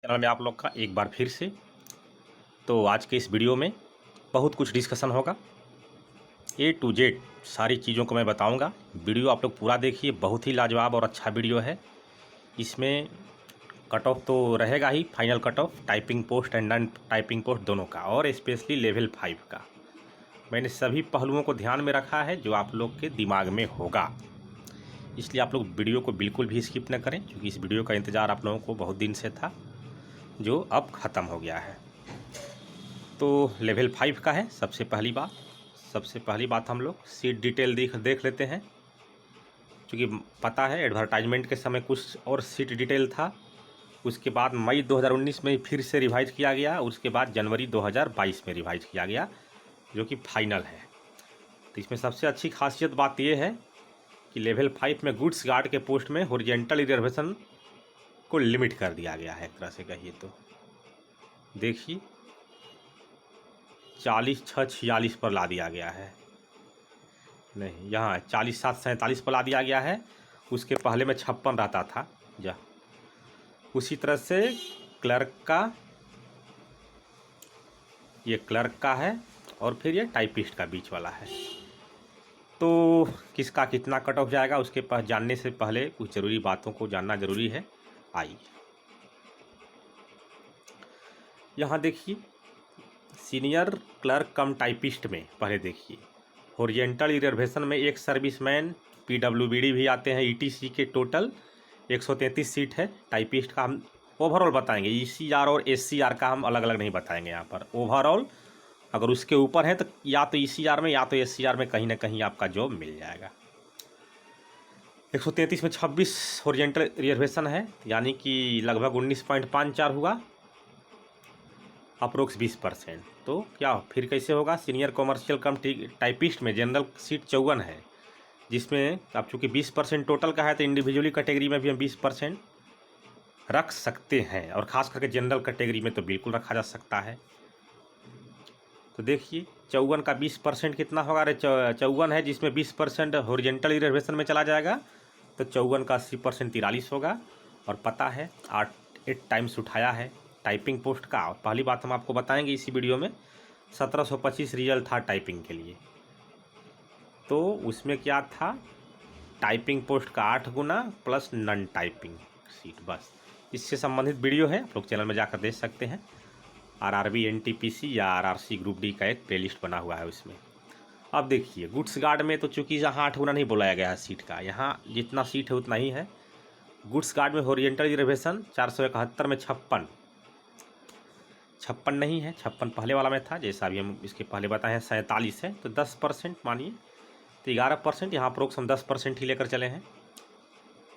Channel में आप लोग का एक बार फिर से। तो आज के इस वीडियो में बहुत कुछ डिस्कशन होगा। ए टू जेड सारी चीज़ों को मैं बताऊंगा। वीडियो आप लोग पूरा देखिए, बहुत ही लाजवाब और अच्छा वीडियो है। इसमें कट ऑफ तो रहेगा ही, final cut off typing post and non typing post दोनों का, और स्पेशली लेवल 5 का। मैंने सभी पहलुओं को ध्यान में रखा है जो आप लोग के दिमाग में होगा, इसलिए आप लोग वीडियो को बिल्कुल भी स्किप न करें, क्योंकि इस वीडियो का इंतज़ार आप लोगों को बहुत दिन से था, जो अब ख़त्म हो गया है। तो लेवल 5 का है। सबसे पहली बात हम लोग सीट डिटेल देख लेते हैं, क्योंकि पता है एडवर्टाइजमेंट के समय कुछ और सीट डिटेल था, उसके बाद मई 2019 में फिर से रिवाइज किया गया, उसके बाद जनवरी 2022 में रिवाइज किया गया, जो कि फाइनल है। तो इसमें सबसे अच्छी खासियत बात यह है कि लेवल 5 में गुड्स गार्ड के पोस्ट में हॉरिजॉन्टल रिजर्वेशन को लिमिट कर दिया गया है। एक तरह से कहिए तो देखिए 40/6/46 पर ला दिया गया है, नहीं यहाँ 40/7/47 पर ला दिया गया है। उसके पहले में 56 रहता था। जा उसी तरह से क्लर्क का, ये क्लर्क का है, और फिर ये टाइपिस्ट का बीच वाला है। तो किसका कितना कट ऑफ जाएगा उसके पास जानने से पहले कुछ ज़रूरी बातों को जानना ज़रूरी है। आइए यहाँ देखिए, सीनियर क्लर्क कम टाइपिस्ट में पहले देखिए, हॉरिजॉन्टल रिजर्वेशन में एक सर्विसमैन, पीडब्ल्यूबीडी भी आते हैं, ईटीसी के टोटल 133 सीट है। टाइपिस्ट का हम ओवरऑल बताएंगे, ईसीआर और एससीआर का हम अलग अलग नहीं बताएंगे यहाँ पर। ओवरऑल अगर उसके ऊपर है तो या तो ईसीआर में या तो एससीआर में कहीं ना कहीं आपका जॉब मिल जाएगा। 133 में 26 हॉरिजॉन्टल रिजर्वेशन है, यानी कि लगभग 19.54 हुआ, अप्रोक्स 20%। तो क्या फिर कैसे होगा? सीनियर कॉमर्शियल कम टाइपिस्ट में जनरल सीट 54 है, जिसमें अब चूँकि 20% टोटल का है, तो इंडिविजुअली कैटेगरी में भी हम 20% रख सकते हैं, और ख़ास करके जनरल कैटेगरी में तो बिल्कुल रखा जा सकता है। तो देखिए 54 का 20% कितना होगा? अरे 54 है जिसमें 20% हॉरिजॉन्टल रिजर्वेशन में चला जाएगा, तो 54 का 80% 43 होगा। और पता है 8 टाइम्स उठाया है टाइपिंग पोस्ट का। और पहली बात हम आपको बताएंगे इसी वीडियो में, 1725 रिजल्ट था टाइपिंग के लिए। तो उसमें क्या था? टाइपिंग पोस्ट का 8 गुना प्लस नॉन टाइपिंग सीट, बस। इससे संबंधित वीडियो है, आप लोग चैनल में जाकर देख सकते हैं। आरआरबी, एनटीपीसी या आरआरसी ग्रुप डी का एक प्लेलिस्ट बना हुआ है उसमें। अब देखिए गुड्स गार्ड में तो चूंकि यहाँ 8 गुना नहीं बोलाया गया है सीट का, यहाँ जितना सीट है उतना ही है। गुड्स गार्ड में हॉरिजॉन्टल रिजर्वेशन 471 में 56 नहीं है, 56 पहले वाला में था, जैसा अभी हम इसके पहले बताए हैं 47 है। तो 10% मानिए, तो 11%, यहाँ अप्रोक्स हम 10% ही लेकर चले हैं।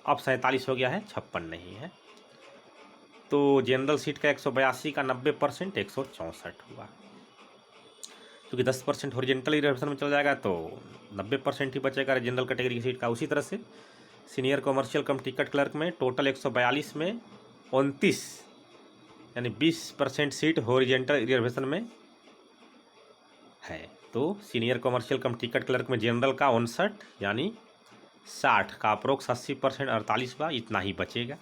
अब 47 हो गया है, 56 नहीं है। तो जनरल सीट का 182 का 90% 164 हुआ, क्योंकि 10% हॉरिजॉन्टल रिजर्वेशन में चला जाएगा तो 90% ही बचेगा जनरल कैटेगरी की सीट का। उसी तरह से सीनियर कॉमर्शियल कम टिकट क्लर्क में टोटल 142 में 29, यानी 20% सीट हॉरिजॉन्टल रिजर्वेशन में है। तो सीनियर कॉमर्शियल कम टिकट क्लर्क में जनरल का 59, यानी 60 का अप्रोक्स 80% 48 बा, इतना ही बचेगा।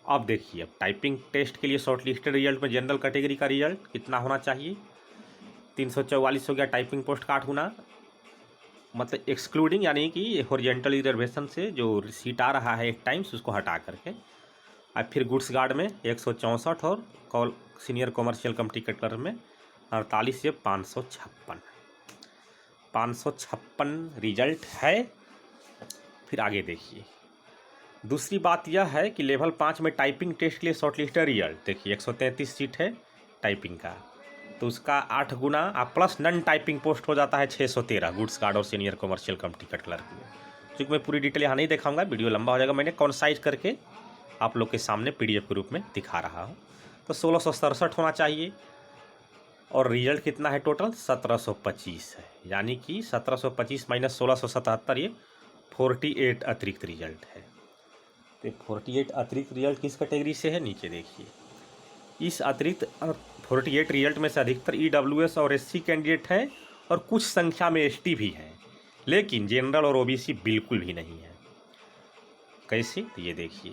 अब देखिए, अब टाइपिंग टेस्ट के लिए शॉर्ट लिस्टेड रिजल्ट में जनरल कैटेगरी का रिजल्ट कितना होना चाहिए? 344 हो गया टाइपिंग पोस्ट का 8 गुना, मतलब एक्सक्लूडिंग, यानी कि हॉरिजॉन्टल रिजर्वेशन से जो सीट आ रहा है 8 टाइम्स उसको हटा करके। अब फिर गुड्स गार्ड में 164 और सीनियर कॉमर्शियल कम टिकट क्लर्क में 48 से 556 रिजल्ट है। फिर आगे देखिए, दूसरी बात यह है कि लेवल 5 में टाइपिंग टेस्ट के लिए शॉर्ट लिस्टेड रिजल्ट देखिए 133 सीट है टाइपिंग का, तो उसका 8 गुना प्लस नॉन टाइपिंग पोस्ट हो जाता है 613 गुड्स गार्ड और सीनियर कॉमर्शियल कम टिकट क्लर्क में। क्योंकि मैं पूरी डिटेल यहाँ नहीं दिखाऊंगा, वीडियो लंबा हो जाएगा, मैंने कॉन्साइज करके आप लोग के सामने पीडीएफ के रूप में दिखा रहा हूँ। तो 1667 होना चाहिए, और रिजल्ट कितना है? टोटल 1725 है, यानी कि 1725 माइनस 1677, ये 48 अतिरिक्त रिजल्ट है। तो 48 अतिरिक्त रिजल्ट किस कैटेगरी से है? नीचे देखिए, इस अतिरिक्त 48 रिजल्ट में से अधिकतर ईडब्ल्यूएस और एससी कैंडिडेट हैं, और कुछ संख्या में एसटी भी हैं, लेकिन जनरल और ओबीसी बिल्कुल भी नहीं है। कैसे? तो ये देखिए,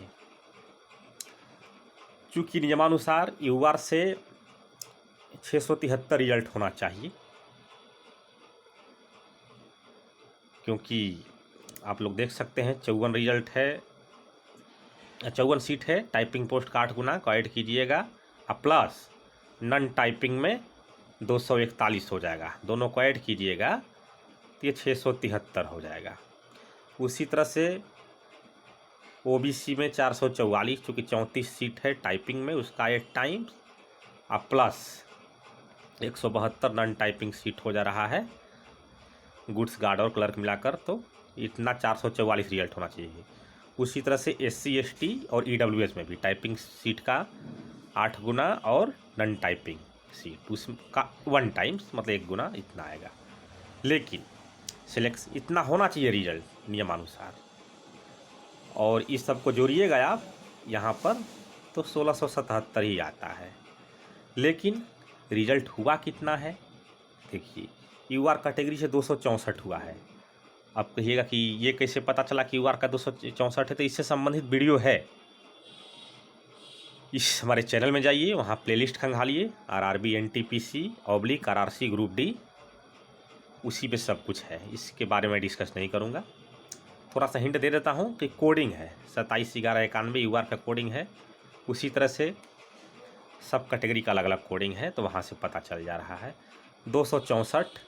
चूँकि नियमानुसार यूआर से 673 रिजल्ट होना चाहिए, क्योंकि आप लोग देख सकते हैं 54 रिजल्ट है, 54 सीट है। टाइपिंग पोस्ट का 8 गुना को ऐड कीजिएगा और प्लस नन टाइपिंग में 241 हो जाएगा, दोनों को ऐड कीजिएगा तो ये 673 हो जाएगा। उसी तरह से ओबीसी में 444, चूँकि 34 सीट है टाइपिंग में, उसका 8 टाइम्स और प्लस 172 नन टाइपिंग सीट हो जा रहा है, गुड्स गार्ड और क्लर्क मिलाकर, तो इतना 444 रिजल्ट होना चाहिए। उसी तरह से SC ST और EWS में भी टाइपिंग सीट का 8 गुना और नन टाइपिंग सीट उसका 1 टाइम्स, मतलब 1 गुना इतना आएगा। लेकिन सिलेक्शन इतना होना चाहिए रिजल्ट नियमानुसार, और इस सब को जोड़िएगा आप यहाँ पर तो 1677 ही आता है। लेकिन रिजल्ट हुआ कितना है देखिए, यूआर कैटेगरी से 264 हुआ है। आप कहिएगा कि ये कैसे पता चला कि यूआर का 264 है, तो इससे संबंधित वीडियो है, इस हमारे चैनल में जाइए, वहाँ प्लेलिस्ट खंगालिए RRB NTPC / RRC group D, उसी पे सब कुछ है, इसके बारे में डिस्कस नहीं करूँगा। थोड़ा सा हिंट दे देता हूँ कि कोडिंग है 27/11/91 यूआर का कोडिंग है। उसी तरह से सब कैटेगरी का अलग अलग कोडिंग है, तो वहाँ से पता चल जा रहा है। 264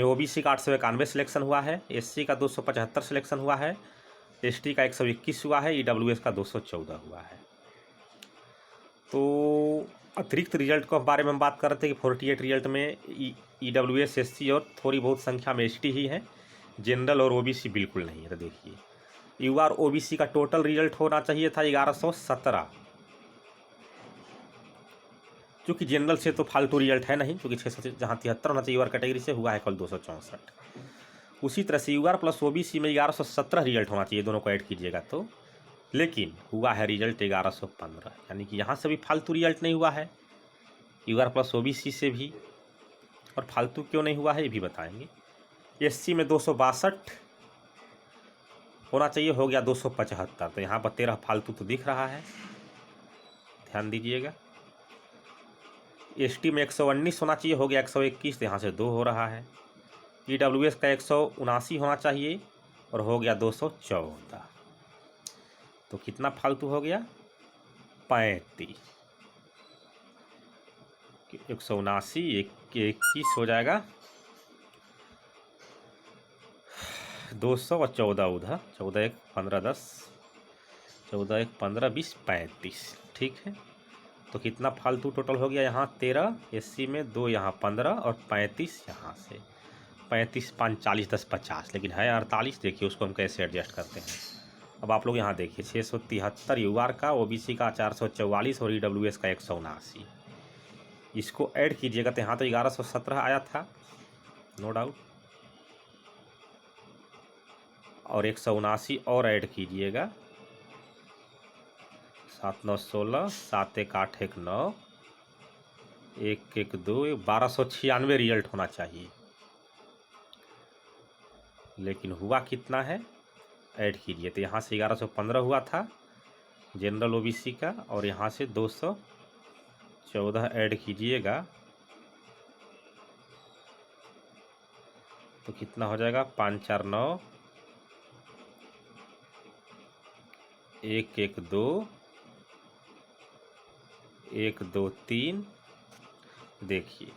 OBC का 891 सिलेक्शन हुआ है, SC का 275 सिलेक्शन हुआ है, ST का 121 हुआ है, EWS का 214 हुआ है। तो अतिरिक्त रिजल्ट के बारे में हम बात कर रहे थे कि 48 रिजल्ट में EWS SC और थोड़ी बहुत संख्या में ST ही है, जनरल और OBC बिल्कुल नहीं है। तो देखिए यूआर OBC का टोटल रिजल्ट होना चाहिए था 1117, क्योंकि जनरल से तो फालतू रिजल्ट है नहीं, क्योंकि 600 जहाँ 73 होना चाहिए यूआर कैटेगरी से, हुआ है कल 264। उसी तरह से यूआर प्लस OBC में 1117 रिजल्ट होना चाहिए, दोनों को ऐड कीजिएगा तो, लेकिन हुआ है रिजल्ट 1115, यानी कि यहाँ से भी फालतू रिजल्ट नहीं हुआ है, यूआर प्लस OBC से भी। और फालतू क्यों नहीं हुआ है ये भी बताएंगे। SC में 262 होना चाहिए, हो गया 275, तो यहाँ पर 13 फालतू तो दिख रहा है, ध्यान दीजिएगा। ST में 119 होना चाहिए, हो गया 121, तो यहाँ से 2 हो रहा है। EWS का 179 होना चाहिए और हो गया 214, तो कितना फालतू हो गया 35, 179 21 हो जाएगा 200 और 14 उधर, 14 1 15 10, 14 1 15 20 35, ठीक है। तो कितना फालतू टोटल हो गया यहाँ 13, SC में 2, यहाँ 15 और 35 यहाँ से, 35 5 40 10 50, लेकिन है 48। देखिए उसको हम कैसे एडजस्ट करते हैं। अब आप लोग यहाँ देखिए 673 यूआर का, OBC का 444 और EWS का 179, इसको ऐड कीजिएगा तो यहाँ तो 1117 आया था, नो डाउट, और 179 और ऐड कीजिएगा, 7 9 16, 7 1 8 1 9, 1 1 2, 1296 रिजल्ट होना चाहिए, लेकिन हुआ कितना है ऐड कीजिए तो यहाँ से 1115 हुआ था जनरल OBC का, और यहाँ से 214 ऐड कीजिएगा तो कितना हो जाएगा 5 4 9, 1 1 2, 1 2 3, देखिए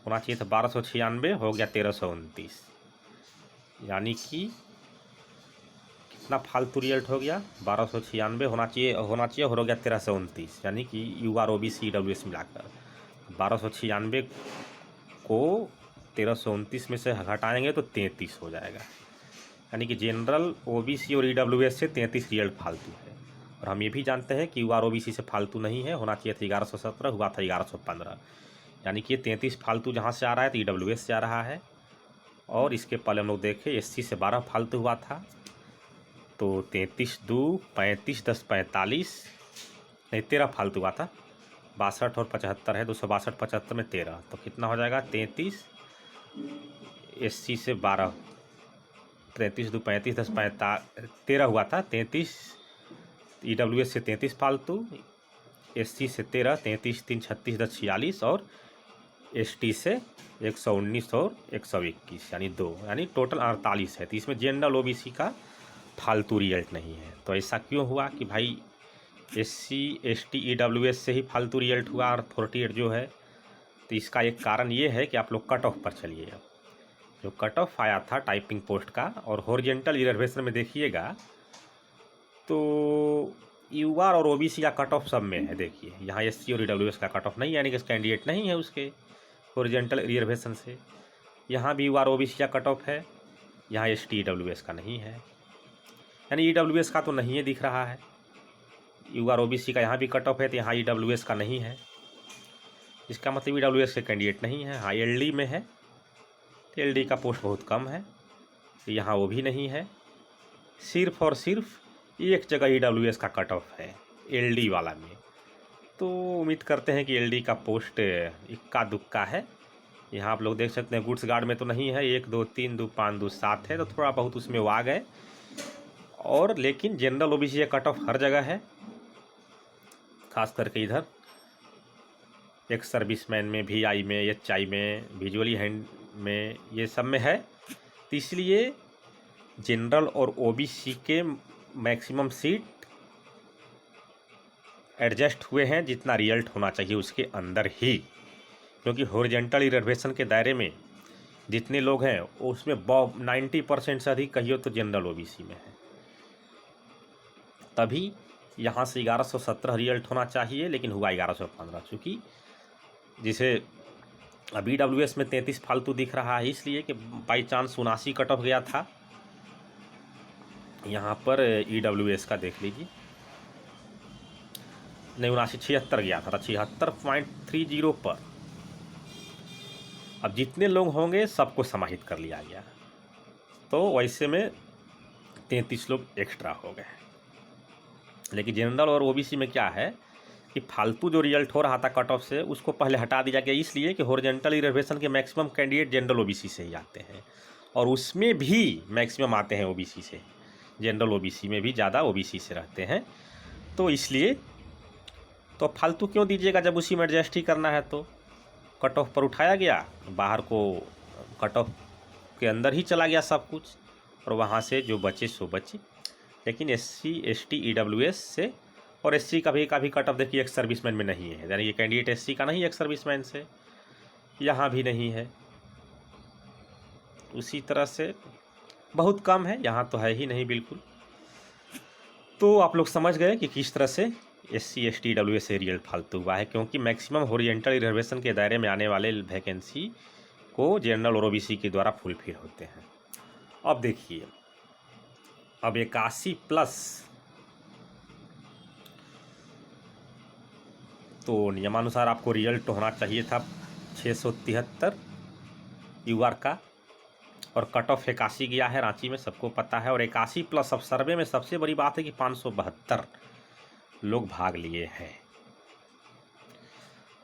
होना चाहिए था 1296, हो गया 1329, यानी कि कितना फालतू रिजल्ट हो गया 1296 होना चाहिए और हो गया 1329, यानी कि यूआर OBC EWS मिलाकर 1296 को 1329 में से घटाएंगे तो 33 हो जाएगा, यानी कि जनरल OBC और EWS से 33 रिजल्ट फालतू है। और हम ये भी जानते हैं कि यूआर OBC से फालतू नहीं है, होना चाहिए था 1117, हुआ था 1115, यानी कि 33 फालतू जहाँ से आ रहा है तो EWS से आ रहा है। और इसके पहले हम लोग देखें SC से 12 फालतू हुआ था, तो 33 2 35 10 45, नहीं 13 फालतू हुआ था, 62 और 75 है, 262 75 में 13, तो कितना हो जाएगा 33, SC से 12, 33 2 35 10 13 हुआ था, 33 EWS से 33 फालतू, SC से 13, 33, 3, 36, 10, 46 और ST से 119 और 121 यानी 2, यानी टोटल 48 है। तो इसमें जनरल OBC का फालतू रिजल्ट नहीं है। तो ऐसा क्यों हुआ कि भाई SC ST EWS से ही फालतू रिजल्ट हुआ और 48 जो है? तो इसका एक कारण ये है कि आप लोग कट ऑफ पर चलिए। अब जो कट ऑफ आया था टाइपिंग पोस्ट का और हॉरिजॉन्टल रिजर्वेशन में देखिएगा तो UR और OBC का कट ऑफ सब में है। देखिए यहाँ SC और EWS का कट ऑफ नहीं, यानी कि कैंडिडेट नहीं है उसके हॉरिजॉन्टल रिजर्वेशन से। यहाँ भी UR OBC का कट ऑफ है, यहाँ ST EWS का नहीं है, यानी EWS का तो नहीं है दिख रहा है। UR OBC का यहाँ भी कट ऑफ है तो यहाँ EWS का नहीं है। इसका मतलब EWS के कैंडिडेट नहीं है। हाँ LD में है तो LD का पोस्ट बहुत कम है, तो यहाँ वो भी नहीं है। सिर्फ और सिर्फ एक जगह EWS का कट ऑफ है LD वाला में। तो उम्मीद करते हैं कि LD का पोस्ट इक्का दुक्का है। यहाँ आप लोग देख सकते हैं गुड्स गार्ड में तो नहीं है, 1 2 3 2 5 2 7 है, तो थोड़ा बहुत उसमें वो आ गए। और लेकिन general OBC cut of her जगह है, खास करके इधर एक्स सर्विसमैन में, VI में, HI में, विजुअली हैंड में, ये सब में है। तो इसलिए जनरल और OBC के मैक्सिमम सीट एडजस्ट हुए हैं जितना रिजल्ट होना चाहिए उसके अंदर ही, क्योंकि हॉरिजॉन्टल रिजर्वेशन के दायरे में जितने लोग हैं उसमें 90% से अधिक कहिए तो जनरल OBC में है। तभी यहाँ से 1117 रिजल्ट होना चाहिए, लेकिन हुआ 1115, चूँकि जिसे अब EWS में 33 फालतू दिख रहा है इसलिए कि बाई चांस 79 कट ऑफ गया था। यहाँ पर EWS का देख लीजिए, नहीं 79 76 गया था 76.30 पर। अब जितने लोग होंगे सबको समाहित कर लिया गया, तो वैसे में 33 लोग एक्स्ट्रा हो गए। लेकिन जनरल और OBC में क्या है कि फालतू जो रिजल्ट हो रहा था कट ऑफ से उसको पहले हटा दिया गया, इसलिए कि हॉरिजॉन्टल रिजर्वेशन के मैक्सिमम कैंडिडेट जनरल OBC से ही आते हैं, और उसमें भी मैक्सिमम आते हैं OBC से। जनरल OBC में भी ज़्यादा OBC से रहते हैं। तो इसलिए तो फालतू क्यों दीजिएगा जब उसी में एडजस्ट ही करना है। तो कट ऑफ पर उठाया गया, बाहर को कट ऑफ के अंदर ही चला गया सब कुछ, और वहाँ से जो बचे सो बचे। लेकिन SC ST EWS से और SC का भी कट ऑफ देखिए एक्स सर्विसमैन में नहीं है, यानी ये कैंडिडेट SC का नहीं, एक्स सर्विसमैन से यहाँ भी नहीं है। उसी तरह से बहुत कम है, यहाँ तो है ही नहीं बिल्कुल। तो आप लोग समझ गए कि किस तरह से SC ST EWS से रिजल्ट फालतू हुआ है, क्योंकि मैक्सिमम हॉरिजॉन्टल रिजर्वेशन के दायरे में आने वाले वैकेंसी को जनरल और OBC के द्वारा फुलफिल होते हैं। अब देखिए, अब 81+ तो नियमानुसार आपको रिजल्ट होना चाहिए था 673 UR का, और कट ऑफ 81 गया है रांची में, सबको पता है। और 81+ अब सर्वे में सबसे बड़ी बात है कि 572 लोग भाग लिए हैं।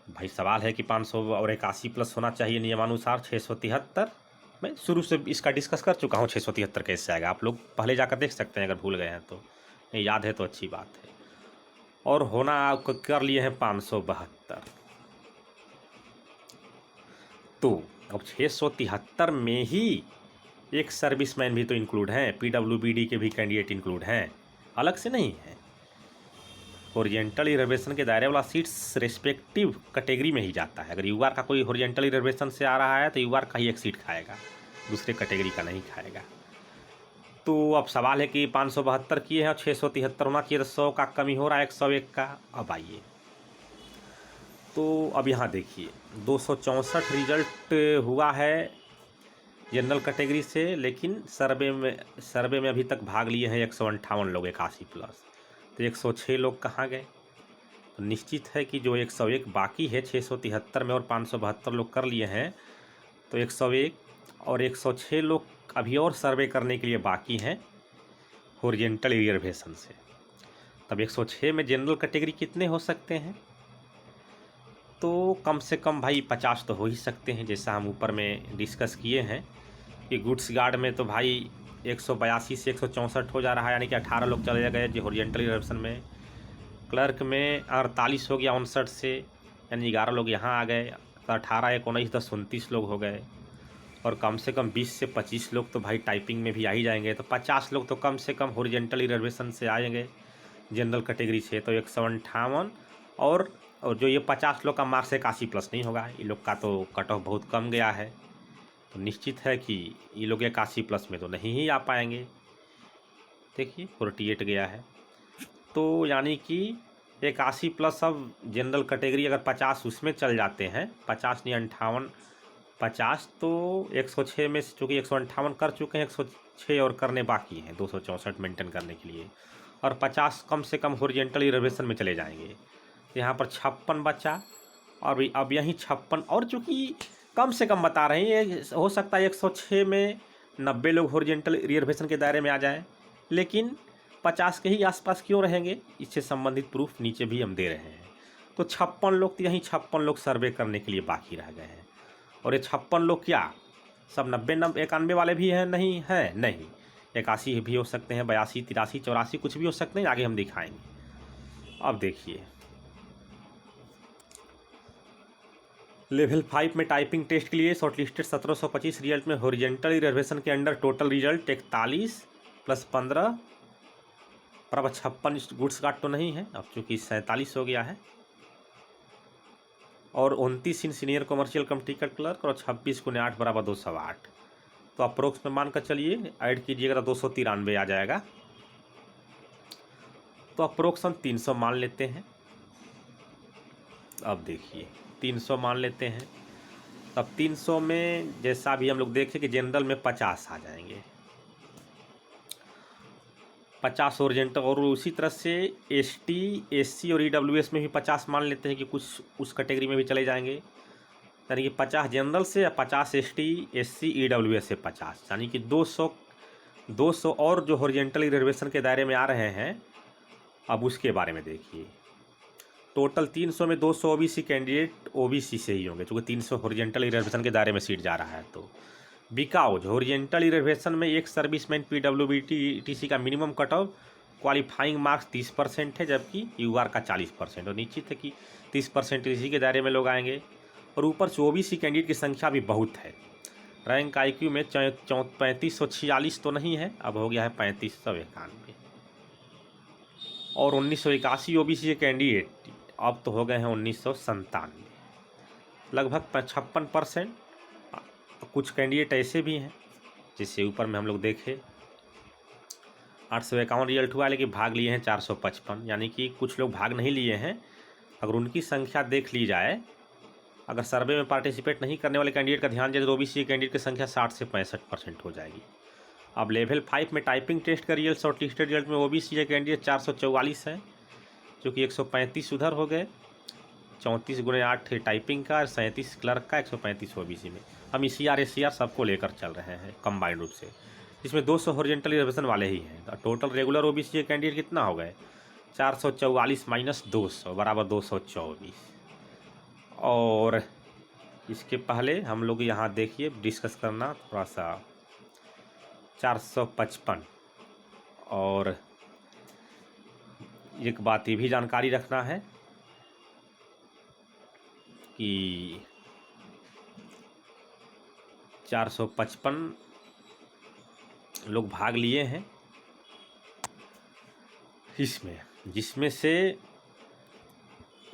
भाई सवाल है कि 500 और 81+ होना चाहिए नियमानुसार। 673 मैं शुरू से इसका डिस्कस कर चुका हूँ, 673 कैसे आएगा, आप लोग पहले जाकर देख सकते हैं अगर भूल गए हैं तो। नहीं याद है तो अच्छी बात है। और होना आप कर लिए हैं 572। तो अब 673 में ही एक सर्विसमैन भी तो इंक्लूड हैं, PWBD के भी कैंडिडेट इंक्लूड हैं, अलग से नहीं है। हॉरिजॉन्टल रिजर्वेशन के दायरे वाला सीट्स रेस्पेक्टिव कैटेगरी में ही जाता है। अगर UR का कोई हॉरिजॉन्टल रिजर्वेशन से आ रहा है तो UR का ही एक सीट खाएगा, दूसरे कैटेगरी का नहीं खाएगा। तो अब सवाल है कि 572 किए हैं और 673 होना चाहिए, तो 100 का कमी हो रहा है 101 का। अब आइए तो अब यहाँ देखिए 264 रिजल्ट हुआ है जनरल कैटेगरी से, लेकिन सर्वे में अभी तक भाग लिए हैं 158 लोग 81+। तो 106 लोग कहाँ गए? तो निश्चित है कि जो 101 बाकी है 673 में, और 572 लोग कर लिए हैं, तो 101 और 106 लोग अभी और सर्वे करने के लिए बाकी हैं हॉरिजॉन्टल रिजर्वेशन से। तब 106 में जनरल कैटेगरी कितने हो सकते हैं? तो कम से कम भाई 50 तो हो ही सकते हैं, जैसा हम ऊपर में डिस्कस किए हैं कि गुड्स गार्ड में तो भाई 182 से 164 हो जा रहा है, यानी कि 18 लोग चले गए जो हॉरिजॉन्टल रिजर्वेशन में। क्लर्क में 48 हो गया 59 से, यानी 11 लोग यहाँ आ गए, तो 18 1 19 10 29 लोग हो गए। और कम से कम 20 से 25 लोग तो भाई टाइपिंग में भी आ ही जाएंगे, तो 50 लोग तो कम से कम हॉरिजॉन्टल रिजर्वेशन से आएंगे जनरल कैटेगरी से। तो 158 और जो ये 50 लोग का मार्क्स 81 प्लस नहीं होगा, ये लोग का तो कट ऑफ बहुत कम गया है, तो निश्चित है कि ये लोग 81 प्लस में तो नहीं ही आ पाएंगे। देखिए 48 गया है, तो यानी कि 81 प्लस। अब जनरल कैटेगरी अगर 50 उसमें चल जाते हैं, 50 नहीं 58 50, तो 106 में से चूँकि 158 कर चुके हैं, 106 और करने बाकी हैं 264 मेंटेन करने के लिए, और 50 कम से कम हॉरिजॉन्टल रिजर्वेशन में चले जाएंगे। यहाँ पर 56 बचा, और भी अब यहीं 56, और चूँकि कम से कम बता रहे हैं, हो सकता है 106 में 90 लोग हॉरिजॉन्टल रिजर्वेशन के दायरे में आ जाएं, लेकिन 50 के ही आसपास क्यों रहेंगे, इससे संबंधित प्रूफ नीचे भी हम दे रहे हैं। तो 56 लोग, तो यहीं 56 लोग सर्वे करने के लिए बाकी रह गए हैं। और ये 56 लोग क्या सब 90 91 वाले भी हैं? नहीं है, नहीं, 81 भी हो सकते हैं, 82 83 84 कुछ भी हो सकते हैं, आगे हम दिखाएंगे। अब देखिए लेवल 5 में टाइपिंग टेस्ट के लिए शॉर्टलिस्टेड 1725 रिजल्ट में हॉरिजॉन्टल रिजर्वेशन के अंडर टोटल रिजल्ट 41 + 15 बराबर 56 गुड्स गार्ड तो नहीं है, अब चूँकि 47 हो गया है, और 29 इन senior commercial cum ticket clerk, और 26 × 8 बराबर 208। तो अप्रोक्स में मान कर चलिए ऐड कीजिएगा तो 293 आ जाएगा। तो अप्रोक्स हम 300 मान लेते हैं। अब देखिए 300 मान लेते हैं, तब 300 में जैसा भी हम लोग देखें कि जनरल में 50 आ जाएंगे, 50 ओरिजेंटल, और उसी तरह से एसटी एससी और ईडब्ल्यूएस में भी 50 मान लेते हैं कि कुछ उस कैटेगरी में भी चले जाएंगे, यानी कि 50 जनरल से या 50 एसटी एससी ईडब्ल्यूएस से 50, यानी कि 200 और जो हॉरिजॉन्टल रिजर्वेशन के दायरे में आ रहे हैं। अब उसके बारे में देखिए, टोटल 300 में 200 ओबीसी कैंडिडेट ओबीसी से ही होंगे, क्योंकि 300 हॉरिजॉन्टल रिजर्वेशन के दायरे में सीट जा रहा है। तो बिकॉज हॉरिजॉन्टल रिजर्वेशन में एक सर्विसमैन पीडब्ल्यूबीटी ईटीसी का minimum cut off qualifying marks 30% है, जबकि यूआर का 40%, और निश्चित है कि 30% इसी के दायरे में लोग आएंगे। और ऊपर से ओबीसी कैंडिडेट की संख्या भी बहुत है। रैंक आईक्यू में 3546 तो नहीं है, अब हो गया है 3591, और 1981 ओबीसी के कैंडिडेट अब तो हो गए हैं 1997, लगभग 56%। कुछ कैंडिडेट ऐसे भी हैं जिससे ऊपर में हम लोग देखें 851 रिजल्ट हुआ, लेकिन भाग लिए हैं 455, यानी कि कुछ लोग भाग नहीं लिए हैं। अगर उनकी संख्या देख ली जाए, अगर सर्वे में पार्टिसिपेट नहीं करने वाले कैंडिडेट का ध्यान जाए तो ओबीसी कैंडिडेट की संख्या 60 से 65% हो जाएगी। अब लेवल 5 में टाइपिंग टेस्ट का रिजल्ट शॉर्टलिस्टेड रिजल्ट में ओबीसी के कैंडिडेट 444 है, जो कि 135 उधर हो गए, 34 × 8 टाइपिंग का, 37 क्लर्क का, 135 ओबीसी में। हम ECR SCR सबको लेकर चल रहे हैं कंबाइंड रूप से, इसमें 200 हॉरिजॉन्टल रिजर्वेशन वाले ही हैं। तो टोटल रेगुलर ओबीसी के कैंडिडेट कितना हो गए? 444 - 200 बराबर 224। और इसके पहले हम लोग यहाँ देखिए डिस्कस करना थोड़ा सा 455, और एक बात ये भी जानकारी रखना है कि 455 लोग भाग लिए हैं इसमें, जिसमें से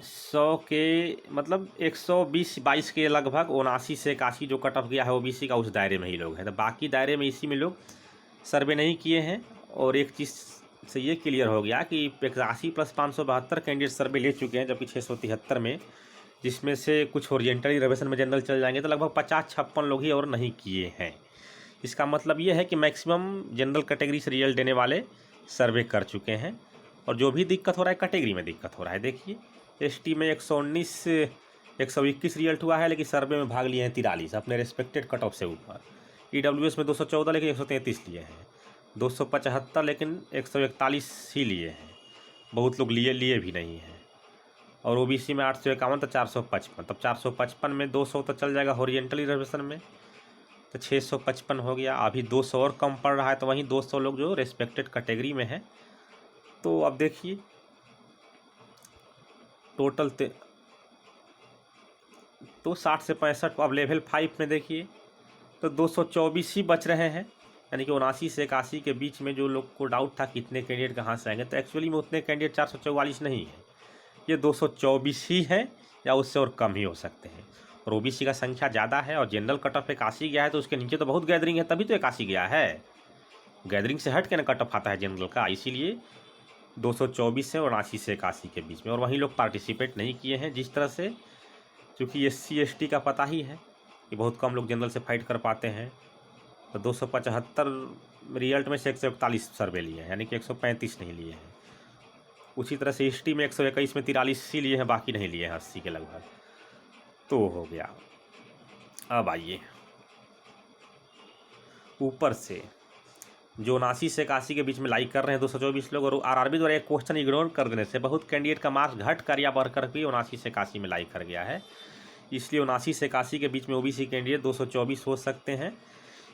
100 के मतलब 120-22 के लगभग 79 से 81 जो कट ऑफ गया है ओबीसी का, उस दायरे में ही लोग हैं। तो बाकी दायरे में इसी में लोग सर्वे नहीं किए हैं। और एक चीज़ से ये क्लियर हो गया कि 81 + 572 कैंडिडेट सर्वे ले चुके हैं, जबकि 673 में, जिसमें से कुछ हॉरिजॉन्टल रिजर्वेशन में जनरल चल जाएंगे, तो लगभग 50-56 लोग ही और नहीं किए हैं। इसका मतलब ये है कि मैक्सिमम जनरल कैटेगरी से रिजल्ट देने वाले सर्वे कर चुके हैं। और जो भी दिक्कत हो रहा है कैटेगरी में दिक्कत हो रहा है। देखिए एसटी में 119 121 रिजल्ट हुआ है, लेकिन सर्वे में भाग लिए हैं 43 अपने रेस्पेक्टेड कट ऑफ से ऊपर। ईडब्ल्यूएस में 214 लेकिन 133 लिए हैं, 275 लेकिन 141 ही लिए हैं, बहुत लोग लिए भी नहीं हैं। और ओबीसी में 851 तो 455, तब 455 में 200 तो चल जाएगा हॉरिजॉन्टल रिजर्वेशन में, तो 655 हो गया। अभी 200 और कम पड़ रहा है, तो वहीं 200 लोग जो रेस्पेक्टेड कैटेगरी में है। तो अब देखिए टोटल तो 60 से 65। अब लेवल 5 में देखिए तो 224 ही बच रहे हैं, यानी कि 79 से 81 के बीच में जो लोग को डाउट था कितने कैंडिडेट कहाँ से आएंगे, तो एक्चुअली में उतने कैंडिडेट 444 नहीं है, ये 224 ही है या उससे और कम ही हो सकते हैं। और ओबीसी का संख्या ज़्यादा है और जनरल कट ऑफ 81 गया है, तो उसके नीचे तो बहुत गैदरिंग है, तभी तो 81 गया है। गैदरिंग से हट के ना कट ऑफ आता है जनरल का, इसीलिए 224 से और 79 से 81 के बीच में। और वहीं लोग पार्टिसिपेट नहीं किए हैं जिस तरह से, क्योंकि SC ST का पता ही है कि बहुत कम लोग जनरल से फाइट कर पाते हैं। तो 275 रिजल्ट में से 141 सर्वे लिए हैं, यानी कि 135 नहीं लिए हैं। उसी तरह से ST में 121 में 43 ही लिए हैं, बाकी नहीं लिए हैं 80 के लगभग। तो हो गया। अब आइए ऊपर से जो 79 से 81 के बीच में लाइक कर रहे हैं 224 लोग, और RRB द्वारा एक क्वेश्चन इग्नोर कर देने से बहुत कैंडिडेट का मार्क्स घट कर या बढ़कर भी 79 से 81 में लाइक कर गया है। इसलिए 79 से 81 के बीच में ओबीसी कैंडिडेट 224 हो सकते हैं।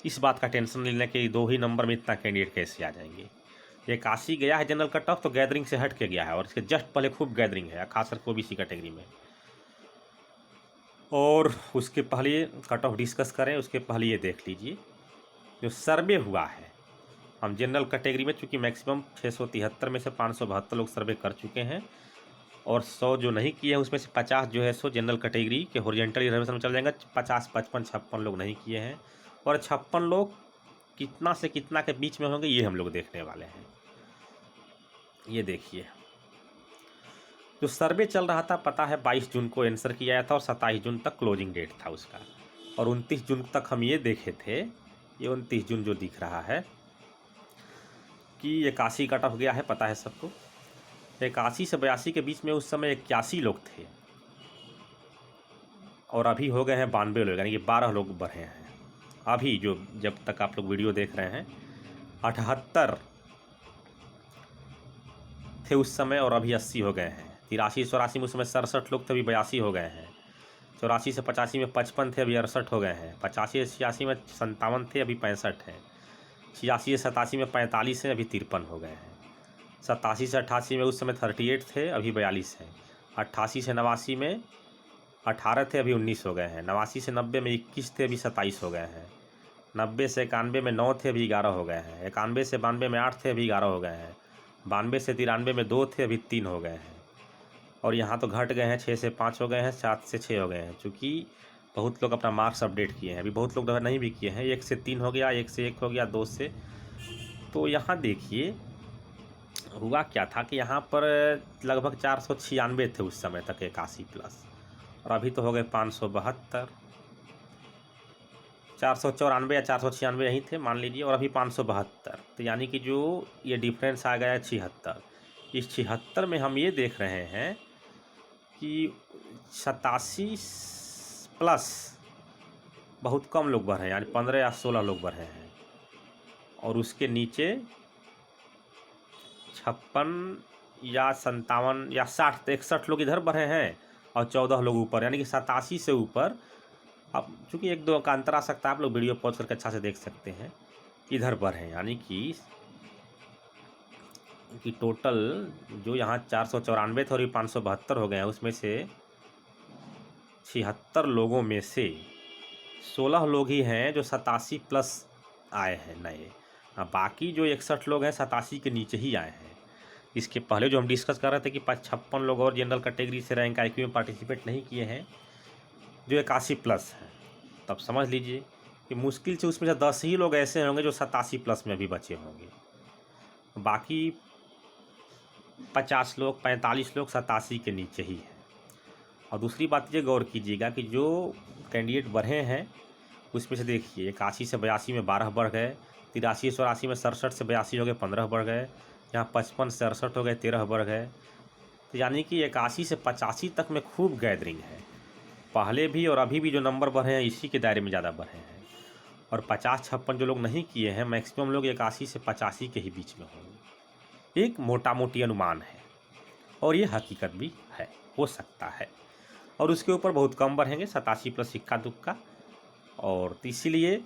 इस बात का टेंशन लेने के 2 ही नंबर में इतना कैंडिडेट कैसे आ जाएंगे। 81 गया है जनरल कट ऑफ, तो गैदरिंग से हट के गया है, और इसके जस्ट पहले खूब गैदरिंग है खासकर ओबीसी कैटेगरी में। और उसके पहले कट ऑफ डिस्कस करें, उसके पहले ये देख लीजिए जो सर्वे हुआ है। हम जनरल कैटेगरी में चूँकि मैक्सिमम 673 में से 572 लोग सर्वे कर चुके हैं, और 100 जो नहीं किए हैं उसमें से 50 जो है सो जनरल कैटेगरी के हॉरिजॉन्टल रिजर्वेशन में चल जाएंगे। 50, 55, 56 लोग नहीं किए हैं, और 56 लोग कितना से कितना के बीच में होंगे ये हम लोग देखने वाले हैं। ये देखिए जो सर्वे चल रहा था, पता है 22 जून को आंसर किया था और 27 जून तक क्लोजिंग डेट था उसका, और 29 जून तक हम ये देखे थे। ये 29 जून जो दिख रहा है कि 81 कट ऑफ गया है, पता है सबको। 81 से 82 के बीच में उस समय 81 लोग थे, और अभी हो गए हैं 92 लोग, यानी कि 12 लोग बढ़े हैं। अभी जो जब तक आप लोग वीडियो देख रहे हैं 78 थे उस समय, और अभी 80 हो गए हैं। 83 84 में उस समय 67 लोग थे, अभी 82 हो गए हैं। 84 से 85 में 55 थे, अभी 68 हो गए हैं। 85 से 86 में 57 थे, अभी 65 हैं। 86 से 87 में 45 हैं, अभी 53 हो गए हैं। 87 से 88 में उस समय 38 थे, अभी 42 हैं। 88 से 89 में 18 थे, अभी 19 हो गए हैं। 89 से 90 में 21 थे, अभी 27 हो गए हैं। 90 से 91 में 9 थे, अभी 11 हो गए हैं। 91 से 92 में 8 थे, अभी 11 हो गए हैं। 92 से 93 में 2 थे, अभी 3 हो गए हैं। और यहाँ तो घट गए हैं, 6 से 5 हो गए हैं, 7 से 6 हो गए हैं, चूँकि बहुत लोग अपना मार्क्स अपडेट किए हैं। अभी बहुत लोग नहीं भी किए हैं, 1 से 3 हो गया, 1 से 1 हो गया, 2 से। तो यहाँ देखिए हुआ क्या था कि यहाँ पर लगभग 496 थे उस समय तक 81 प्लस, और अभी तो हो गए 572, 494 या 496 यही थे मान लीजिए, और अभी 572। तो यानी कि जो ये डिफरेंस आ गया है 76। इस 76 में हम ये देख रहे हैं कि 87 प्लस बहुत कम लोग बढ़े हैं, यानी 15 या 16 लोग बढ़े हैं, और उसके नीचे 56 या 57 या 60 61 लोग इधर बढ़े हैं, और 14 लोग ऊपर, यानी कि 87 से ऊपर। अब चूँकि 1-2 का अंतर आ सकता है, आप लोग वीडियो पॉज करके अच्छा से देख सकते हैं, इधर बढ़े, यानी कि टोटल जो यहाँ 494 थे और ये 572 हो गए हैं, उसमें से 76 लोगों में से 16 लोग ही हैं जो 87 प्लस आए हैं नए। बाकी जो 61 लोग हैं 87 के नीचे ही आए हैं। इसके पहले जो हम डिस्कस कर रहे थे कि 56 लोग और जनरल कैटेगरी से रैंक IQ में पार्टिसिपेट नहीं किए हैं जो 81 प्लस हैं, तब समझ लीजिए कि मुश्किल से उसमें से 10 ही लोग ऐसे होंगे जो 87 प्लस में भी बचे होंगे। बाकी 50 लोग 45 लोग 87 के नीचे ही हैं। और दूसरी बात ये गौर कीजिएगा कि जो कैंडिडेट बढ़े हैं उसमें से देखिए 81 से 82 में 12 बढ़ गए, 83 से 84 में 67 से 82 हो गए 15 बढ़ गए, यहाँ 55 से 68 हो गए 13 बढ़ गए। तो यानी कि 81 से 85 तक में खूब गैदरिंग है। पहले भी और अभी भी जो नंबर बढ़े हैं इसी के दायरे में ज़्यादा बढ़े हैं, और 50-56 जो लोग नहीं किए हैं मैक्सिमम लोग 81 से 85 के ही बीच में होंगे। एक मोटा मोटी अनुमान है, और ये हकीकत भी है, हो सकता है। और उसके ऊपर बहुत कम बढ़ेंगे, 87 प्लस इक्का दुक्का। और इसीलिए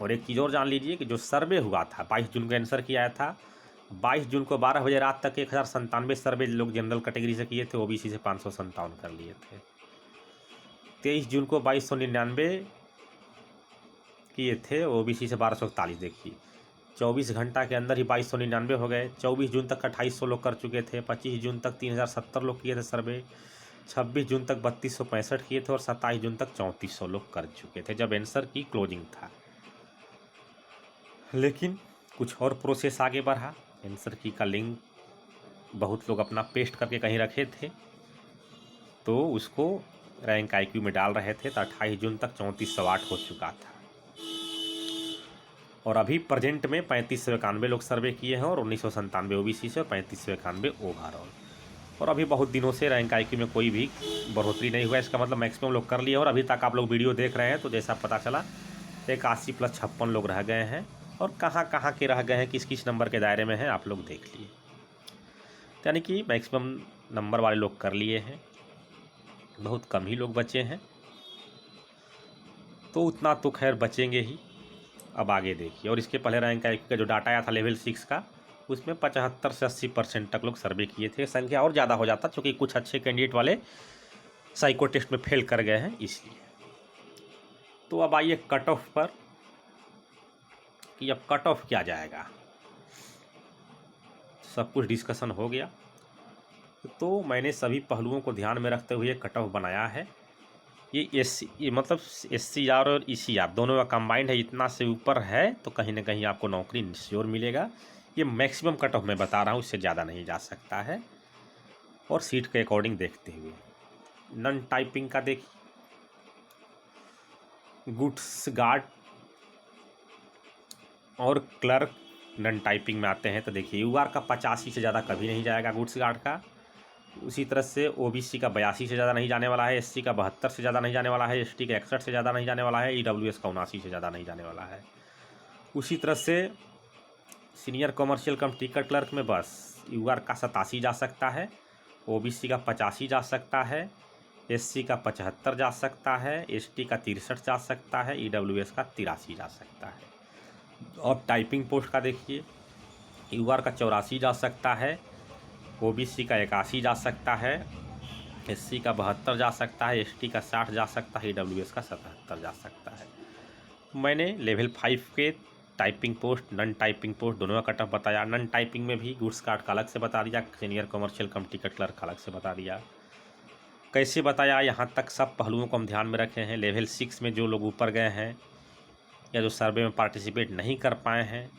और एक चीज़ और जान लीजिए कि जो सर्वे हुआ था 22 जून को आंसर किया था, 22 जून को 12 बजे रात तक 1097 सर्वे लोग जनरल कैटेगरी से किए थे, ओबीसी से 557 कर लिए थे। 23 जून को 2299 किए थे, ओबीसी से 1241 देखिए। 24 घंटा के अंदर ही 2299 हो गए। 24 जून तक 2800 लोग कर चुके थे। 25 जून तक 3070 लोग किए थे सर्वे। 26 जून तक 3265 किए थे और 27 जून तक 3400 लोग कर चुके थे जब आंसर की क्लोजिंग था। लेकिन कुछ और प्रोसेस आगे बढ़ा। आंसर की का लिंक बहुत लोग अपना पेस्ट करके कहीं रखे थे, तो उसको रैंक आईक्यू में डाल रहे थे, तो 28 जून तक 3408 हो चुका था। और अभी प्रेजेंट में 3591 लोग सर्वे किए हैं और 1997 ओबीसी से और 3591 ओवरऑल। और अभी बहुत दिनों से रैंक आईक्यू में कोई भी बढ़ोतरी नहीं हुआ। इसका मतलब मैक्सिमम लोग कर लिए और अभी तक आप लोग वीडियो देख रहे हैं तो जैसा पता चला 81 + 56 लोग रह गए हैं। और कहाँ कहाँ के रह गए हैं, किस किस नंबर के दायरे में हैं, आप लोग देख लिए। यानी कि मैक्सिमम नंबर वाले लोग कर लिए हैं, बहुत कम ही लोग बचे हैं। तो उतना तो खैर बचेंगे ही। अब आगे देखिए। और इसके पहले रैंक का जो डाटा आया था लेवल 6 का, उसमें 75 से 80% तक लोग सर्वे किए थे। संख्या और ज़्यादा हो जाता क्योंकि कुछ अच्छे कैंडिडेट वाले साइको टेस्ट में फेल कर गए हैं, इसलिए। तो अब आइए कट ऑफ पर कि अब कट ऑफ क्या जाएगा। सब कुछ डिस्कशन हो गया, तो मैंने सभी पहलुओं को ध्यान में रखते हुए कट ऑफ बनाया है। ये मतलब SCR और ECR दोनों का कंबाइंड है। इतना से ऊपर है तो कहीं ना कहीं आपको नौकरी श्योर मिलेगा। ये मैक्सिमम कट ऑफ मैं बता रहा हूँ, इससे ज़्यादा नहीं जा सकता है। और सीट के अकॉर्डिंग देखते हुए नन टाइपिंग का देखिए, गुड्स गार्ड और क्लर्क नन टाइपिंग में आते हैं। तो देखिए UR का 85 से ज़्यादा कभी नहीं जाएगा गुड्स गार्ड का। उसी तरह से OBC का 82 से ज़्यादा नहीं जाने वाला है। SC का 72 से ज़्यादा नहीं जाने वाला है। ST का 61 से ज़्यादा नहीं जाने वाला है। EWS का 79 से ज़्यादा नहीं जाने वाला है। उसी तरह से senior commercial cum ticket clerk में बस UR का 87 जा सकता है, OBC का 85 जा सकता है, SC का 75 जा सकता है, ST का 63 जा सकता है, EWS का 83 जा सकता है। और टाइपिंग पोस्ट का देखिए, UR का 84 जा सकता है, OBC का 81 जा सकता है, SC का 72 जा सकता है, ST का 60 जा सकता है, EWS का 77 जा सकता है। मैंने लेवल 5 के typing post, non typing post दोनों का कट ऑफ बताया। नन टाइपिंग में भी गुड्स कार्ड का अलग से बता दिया, senior commercial cum ticket clerk का अलग से बता दिया। कैसे बताया, यहाँ तक सब पहलुओं को हम ध्यान में रखे हैं। लेवल 6 में जो लोग ऊपर गए हैं या जो सर्वे में पार्टिसिपेट नहीं कर पाए हैं,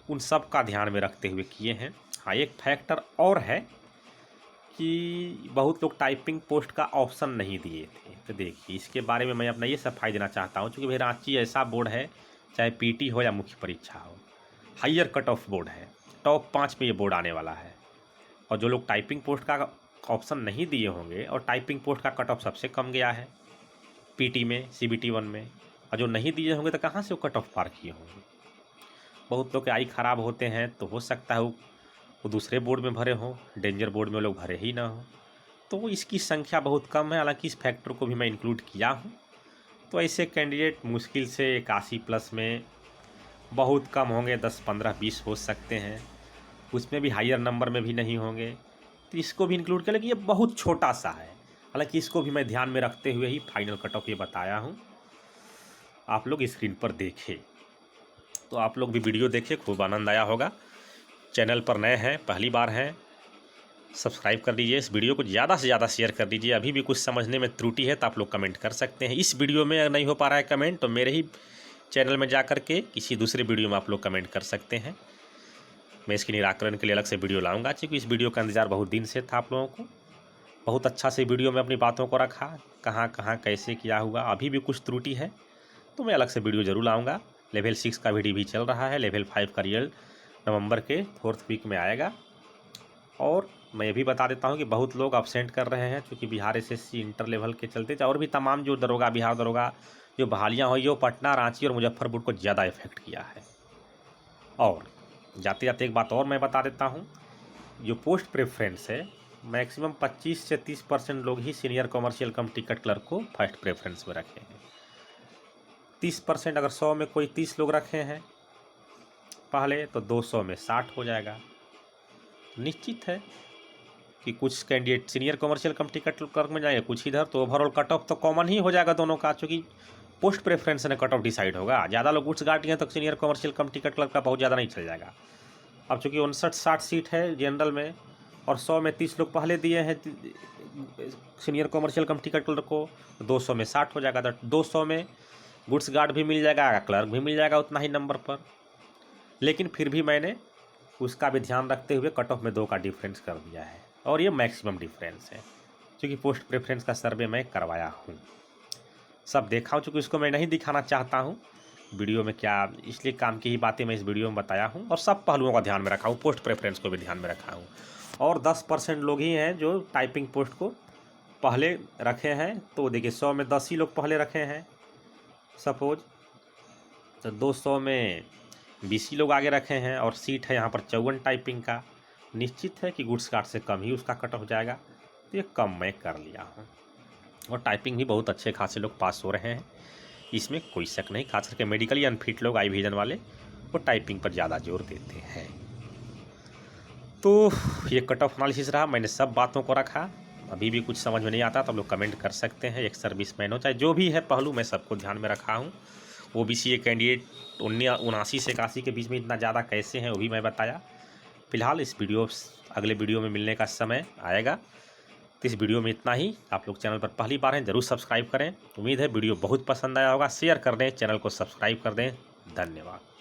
उन सब का ध्यान में रखते हुए किए हैं। हाँ, एक फैक्टर और है कि बहुत लोग टाइपिंग पोस्ट का ऑप्शन नहीं दिए थे। तो देखिए, इसके बारे में मैं अपना ये सफाई देना चाहता हूँ, क्योंकि भाई रांची ऐसा बोर्ड है, चाहे PT हो या मुख्य परीक्षा हो, हाइयर कट ऑफ बोर्ड है। टॉप 5 में ये बोर्ड आने वाला है। और जो लोग टाइपिंग पोस्ट का ऑप्शन नहीं दिए होंगे, और टाइपिंग पोस्ट का कट ऑफ सबसे कम गया है PT में, CBT 1 में, और जो नहीं दिए होंगे तो कहाँ से वो कट ऑफ पार किए होंगे। बहुत लोग के आई ख़राब होते हैं, तो हो सकता है वो दूसरे बोर्ड में भरे हों, डेंजर बोर्ड में लोग भरे ही ना हो। तो इसकी संख्या बहुत कम है, हालांकि इस फैक्टर को भी मैं इंक्लूड किया हूँ। तो ऐसे कैंडिडेट मुश्किल से 81+ में बहुत कम होंगे, 10, 15, 20 हो सकते हैं। उसमें भी हाइयर नंबर में भी नहीं होंगे, तो इसको भी इंक्लूड कर लेकिन ये बहुत छोटा सा है। हालांकि इसको भी मैं ध्यान में रखते हुए ही फाइनल कट ऑफ ये बताया हूँ। आप लोग स्क्रीन पर देखें, तो आप लोग भी वीडियो देखें, खूब आनंद आया होगा। चैनल पर नए हैं, पहली बार हैं, सब्सक्राइब कर दीजिए। इस वीडियो को ज़्यादा से ज़्यादा शेयर कर दीजिए। अभी भी कुछ समझने में त्रुटि है तो आप लोग कमेंट कर सकते हैं। इस वीडियो में अगर नहीं हो पा रहा है कमेंट, तो मेरे ही चैनल में जा कर के किसी दूसरे वीडियो में आप लोग कमेंट कर सकते हैं। मैं इसके निराकरण के लिए अलग से वीडियो लाऊंगा, क्योंकि इस वीडियो का इंतजार बहुत दिन से था आप लोगों को। बहुत अच्छा से वीडियो में अपनी बातों को रखा, कहाँ कहाँ कैसे किया हुआ। अभी भी कुछ त्रुटि है तो मैं अलग से वीडियो ज़रूर लाऊँगा। लेवल 6 का वीडियो भी चल रहा है। लेवल 5 का रिजल्ट नवंबर के 4th वीक में आएगा। और मैं ये भी बता देता हूँ कि बहुत लोग अब्सेंट कर रहे हैं, क्योंकि बिहार SSC इंटर लेवल के चलते, और भी तमाम जो दरोगा, बिहार दरोगा जो बहालियाँ हुई, वो पटना, रांची और मुजफ्फरपुर को ज़्यादा इफेक्ट किया है। और जाते जाते एक बात और मैं बता देता हूँ, जो पोस्ट प्रेफरेंस है, मैक्सिमम 25 से 30% लोग ही senior commercial cum ticket clerk को फर्स्ट प्रेफरेंस में रखे हैं। 30%, अगर 100 में कोई 30 लोग रखे हैं पहले, तो 200 में 60 हो जाएगा। निश्चित है कि कुछ candidate senior commercial cum ticket clerk में जाएंगे, कुछ इधर, तो ओवरऑल कट ऑफ तो कॉमन ही हो जाएगा दोनों का, चूँकि पोस्ट प्रेफरेंस ने कट ऑफ डिसाइड होगा। ज़्यादा लोग गुड्स गार्ड हैं तो senior commercial cum ticket clerk का बहुत ज़्यादा नहीं चल जाएगा। अब चूँकि 59-60 सीट है जनरल में और 100 में 30 लोग पहले दिए हैं senior commercial cum ticket clerk को, 200 में 60 हो जाएगा, तो 200 में गुड्स गार्ड भी मिल जाएगा, क्लर्क भी मिल जाएगा उतना ही नंबर पर। लेकिन फिर भी मैंने उसका भी ध्यान रखते हुए कट ऑफ में 2 का डिफरेंस कर दिया है, और ये मैक्सिमम डिफरेंस है क्योंकि पोस्ट प्रेफरेंस का सर्वे मैं करवाया हूँ, सब देखा हूँ। चूँकि उसको मैं नहीं दिखाना चाहता हूँ वीडियो में क्या, इसलिए काम की ही बातें मैं इस वीडियो में बताया हूँ, और सब पहलुओं का ध्यान में रखा हूँ, पोस्ट प्रेफरेंस को भी ध्यान में रखा हूँ। और 10% लोग ही हैं जो टाइपिंग पोस्ट को पहले रखे हैं, तो देखिए 100 में 10 ही लोग पहले रखे हैं सपोज, तो 200 में 20 ही लोग आगे रखे हैं, और सीट है यहाँ पर 54 टाइपिंग का। निश्चित है कि गुड्स गार्ड से कम ही उसका कट हो जाएगा, तो ये कम मैं कर लिया हूँ। और टाइपिंग भी बहुत अच्छे खासे लोग पास हो रहे हैं, इसमें कोई शक नहीं। खास करके मेडिकली अनफिट लोग, आई विजन वाले, वो टाइपिंग पर ज़्यादा जोर देते हैं। तो ये कट ऑफ एनालिसिस रहा, मैंने सब बातों को रखा। अभी भी कुछ समझ में नहीं आता तो आप लोग कमेंट कर सकते हैं। एक सर्विसमैन हो चाहे जो भी है पहलू, मैं सबको ध्यान में रखा हूँ। OBC ये कैंडिडेट 79 से 81 के बीच में इतना ज़्यादा कैसे हैं वो भी मैं बताया। फिलहाल इस अगले वीडियो में मिलने का समय आएगा। तो इस वीडियो में इतना ही। आप लोग चैनल पर पहली बार हैं ज़रूर सब्सक्राइब करें। उम्मीद है वीडियो बहुत पसंद आया होगा। शेयर कर दें, चैनल को सब्सक्राइब कर दें। धन्यवाद।